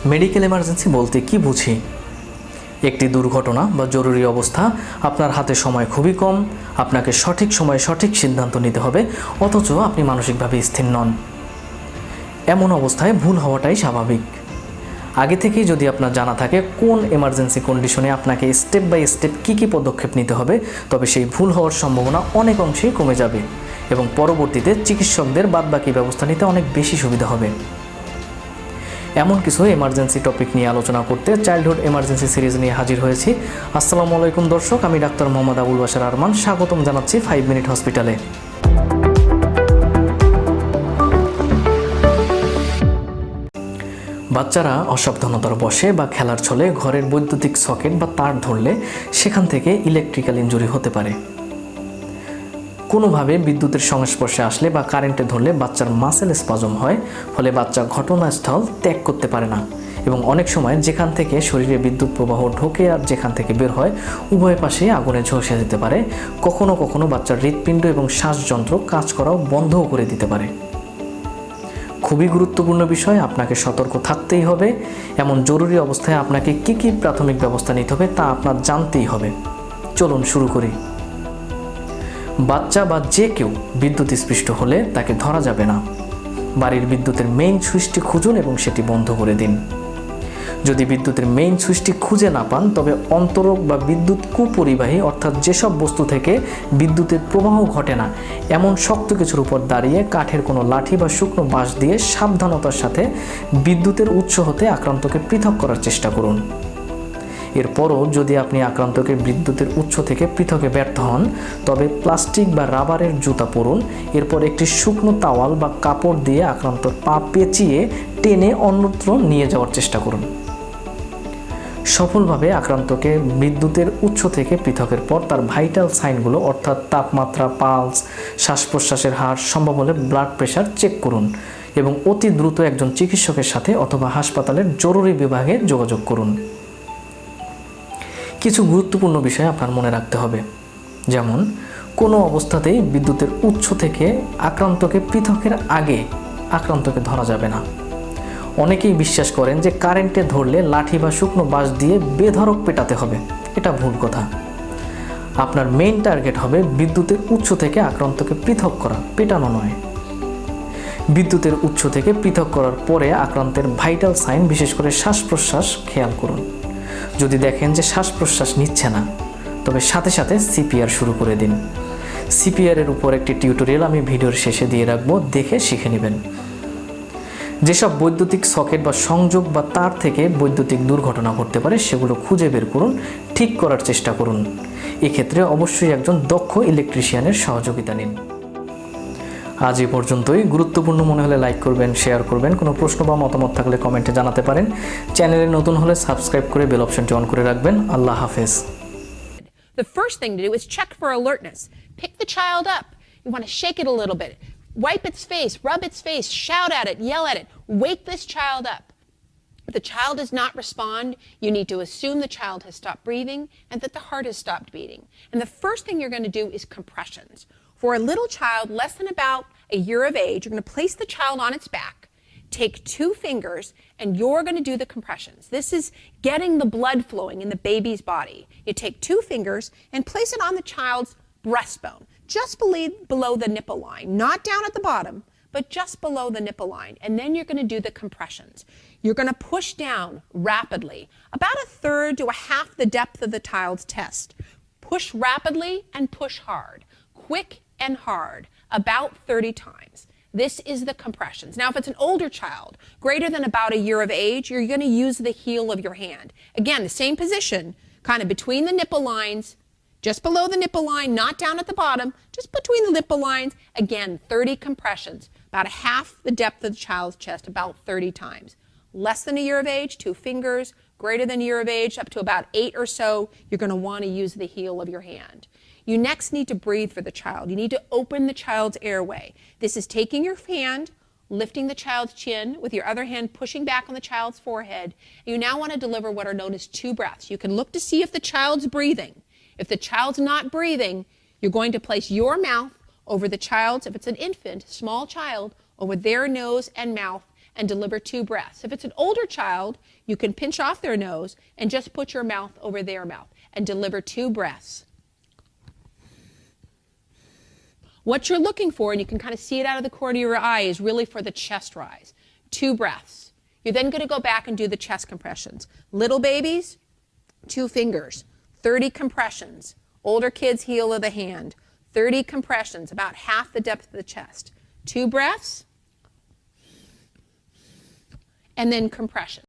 Medical emergency বলতে কি বুঝি? একটি দুর্ঘটনা বা জরুরি অবস্থা, আপনার হাতে সময় খুবই কম, আপনাকে সঠিক সময়ে সঠিক সিদ্ধান্ত নিতে হবে, অথচ আপনি মানসিকভাবে স্থির নন। এমন অবস্থায় ভুল হওয়াটাই স্বাভাবিক। আগে থেকেই যদি আপনার জানা থাকে কোন এমার্জেন্সি কন্ডিশনে আপনাকে স্টেপ বাই স্টেপ কী পদক্ষেপ নিতে হবে, তবে সেই ভুল হওয়ার সম্ভাবনা অনেক অংশেই কমে যাবে এবং পরবর্তীতে চিকিৎসকদের বাদবাকি ব্যবস্থা নিতে অনেক বেশি সুবিধা হবে। এমন কিছু এমার্জেন্সি টপিক নিয়ে আলোচনা করতে চাইল্ডহুড এমার্জেন্সি সিরিজ নিয়ে হাজির হয়েছি। আসসালামু আলাইকুম দর্শক, আমি ডাক্তার মোহাম্মদ আবুল বাশার আরমান, স্বাগতম জানাচ্ছি 5 মিনিট হসপিটালে। বাচ্চারা অসাবধানতার বশে বা খেলার ছলে ঘরের বৈদ্যুতিক সকেট বা তার ধরলে সেখান থেকে ইলেকট্রিক্যাল ইনজুরি হতে পারে। কোনোভাবে বিদ্যুতের সংস্পর্শে আসলে বা কারেন্টে ধরলে বাচ্চার মাসেল স্পাজম হয়, ফলে বাচ্চা ঘটনাস্থল ত্যাগ করতে পারে না এবং অনেক সময় যেখান থেকে শরীরে বিদ্যুৎ প্রবাহ ঢোকে আর যেখান থেকে বের হয় উভয় পাশে আগুনে ঝলসে যেতে পারে। কখনো কখনো বাচ্চার হৃৎপিণ্ড এবং শ্বাসযন্ত্র কাজ করাও বন্ধও করে দিতে পারে। খুবই গুরুত্বপূর্ণ বিষয়, আপনাকে সতর্ক থাকতেই হবে। এমন জরুরি অবস্থায় আপনাকে কী প্রাথমিক ব্যবস্থা নিতে হবে তা আপনার জানতেই হবে। চলুন শুরু করি। বাচ্চা বা যে কেউ বিদ্যুৎ স্পৃষ্ট হলে তাকে ধরা যাবে না। বাড়ির বিদ্যুতের মেইন সুইচটি খুঁজুন এবং সেটি বন্ধ করে দিন। যদি বিদ্যুতের মেইন সুইচটি খুঁজে না পান, তবে অন্তরক বা বিদ্যুৎ কুপরিবাহী, অর্থাৎ যেসব বস্তু থেকে বিদ্যুতের প্রবাহ ঘটে না এমন শক্ত কিছুর উপর দাঁড়িয়ে কাঠের কোনো লাঠি বা শুকনো বাঁশ দিয়ে সাবধানতার সাথে বিদ্যুতের উৎস হতে আক্রান্তকে পৃথক করার চেষ্টা করুন। এরপরও যদি আপনি আক্রান্তকে বিদ্যুতের উৎস থেকে পৃথকে ব্যর্থ হন, তবে প্লাস্টিক বা রাবারের জুতা পরুন। এরপর একটি শুকনো তাওয়াল বা কাপড় দিয়ে আক্রান্তর পা পেঁচিয়ে টেনে অন্যত্র নিয়ে যাওয়ার চেষ্টা করুন। সফলভাবে আক্রান্তকে বিদ্যুতের উৎস থেকে পৃথকের পর তার ভাইটাল সাইনগুলো, অর্থাৎ তাপমাত্রা, পালস, শ্বাস প্রশ্বাসের হার, সম্ভব হলে ব্লাড প্রেশার চেক করুন এবং অতি দ্রুত একজন চিকিৎসকের সাথে অথবা হাসপাতালের জরুরি বিভাগে যোগাযোগ করুন। কিছু গুরুত্বপূর্ণ বিষয় আপনার মনে রাখতে হবে, যেমন কোনো অবস্থাতেই বিদ্যুতের উৎস থেকে আক্রান্তকে পৃথকের আগে আক্রান্তকে ধরা যাবে না। অনেকেই বিশ্বাস করেন যে কারেন্টে ধরলে লাঠি বা শুকনো বাঁশ দিয়ে বেধড়ক পেটাতে হবে। এটা ভুল কথা। আপনার মেইন টার্গেট হবে বিদ্যুতের উৎস থেকে আক্রান্তকে পৃথক করা, পেটানো নয়। বিদ্যুতের উৎস থেকে পৃথক করার পরে আক্রান্তের ভাইটাল সাইন, বিশেষ করে শ্বাস প্রশ্বাস খেয়াল করুন। যদি দেখেন যে শ্বাস প্রশ্বাস নিচ্ছে না, তবে সাথে সাথে সিপিআর শুরু করে দিন। সিপিআরের উপর একটি টিউটোরিয়াল আমি ভিডিওর শেষে দিয়ে রাখবো, দেখে শিখে নেবেন। যেসব বৈদ্যুতিক সকেট বা সংযোগ বা তার থেকে বৈদ্যুতিক দুর্ঘটনা ঘটতে পারে সেগুলো খুঁজে বের করুন, ঠিক করার চেষ্টা করুন। এক্ষেত্রে অবশ্যই একজন দক্ষ ইলেকট্রিশিয়ানের সহযোগিতা নিন। আজ এই পর্যন্তই। গুরুত্বপূর্ণ মনে হলে লাইক করবেন, শেয়ার করবেন। কোনো প্রশ্ন বা মতামত থাকলে কমেন্টে জানাতে পারেন। চ্যানেলে নতুন হলে সাবস্ক্রাইব করে বেল অপশনটি অন করে রাখবেন। আল্লাহ হাফেজ। The first thing to do is check for alertness. Pick the child up. You want to shake it a little bit. Wipe its face, rub its face, shout at it, yell at it. Wake this child up. If the child does not respond, you need to assume the child has stopped breathing and that the heart has stopped beating. And the first thing you're going to do is compressions. For a little child less than about a year of age, you're going to place the child on its back, take 2 fingers, and you're going to do the compressions. This is getting the blood flowing in the baby's body. You take 2 fingers and place it on the child's breastbone, just below the nipple line, not down at the bottom, but just below the nipple line. And then you're going to do the compressions. You're going to push down rapidly, about 1/3 to 1/2 the depth of the child's chest. Push rapidly and push hard, quick and hard, about 30 times. This is the compressions. Now, if it's an older child, greater than about a year of age, you're going to use the heel of your hand. Again, the same position, kind of between the nipple lines, just below the nipple line, not down at the bottom, just between the nipple lines. Again, 30 compressions, about 1/2 the depth of the child's chest, about 30 times. Less than a year of age, 2 fingers. Greater than a year of age, up to about 8 or so, you're going to want to use the heel of your hand. You next need to breathe for the child. You need to open the child's airway. This is taking your hand, lifting the child's chin, with your other hand pushing back on the child's forehead. And you now want to deliver what are known as 2 breaths. You can look to see if the child's breathing. If the child's not breathing, you're going to place your mouth over the child's, if it's an infant, small child, over their nose and mouth, and deliver 2 breaths. If it's an older child, you can pinch off their nose and just put your mouth over their mouth and deliver 2 breaths. What you're looking for, and you can kind of see it out of the corner of your eye, is really for the chest rise. 2 breaths. You're then going to go back and do the chest compressions. Little babies, 2 fingers, 30 compressions. Older kids, heel of the hand, 30 compressions, about half the depth of the chest. 2 breaths, and then compression.